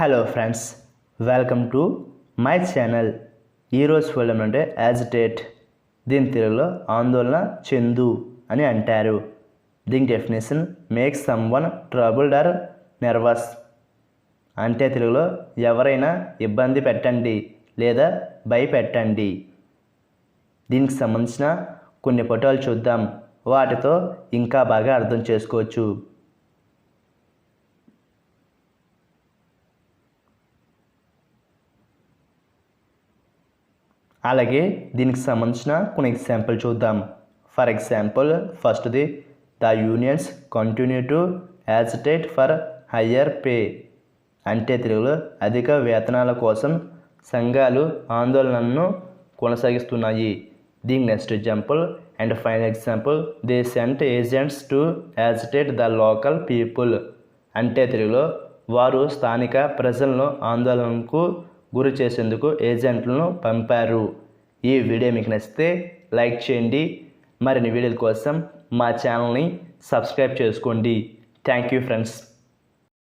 Hello friends, welcome to my channel. ఈరోజు film అంటే agitate. దీని తెలుగులో ఆందోళన చెందు అని అంటారు. దీని definition make someone troubled or nervous. అంటే తెలుగులో ఎవరైనా ఇబ్బంది పెట్టండి లేదా భయపెట్టండి. దీనికి సంబంధించిన కొన్ని ఫోటోలు చూద్దాం. వాటితో ఇంకా బాగా అర్థం చేసుకోవచ్చు. అలాగే దీనికి సంబంధించిన కొన్ని ఎగ్జాంపుల్ చూద్దాం. ఫర్ ఎగ్జాంపుల్ ఫస్ట్ది, the unions continue to agitate for higher pay. అంటే తెలుగులో అధిక వేతనాల కోసం సంఘాలు ఆందోళనను కొనసాగిస్తున్నాయి. దీని next example and final example, they cent agents to agitate the local people. అంటే తెలుగులో వారు స్థానిక ప్రజలను ఆందోళనకు గురి చేసేందుకు ఏజెంట్లను పంపారు. ఈ వీడియో మీకు నచ్చితే లైక్ చేయండి. మరిన్ని వీడియోల కోసం మా ఛానల్ని సబ్స్క్రైబ్ చేసుకోండి. Thank you friends.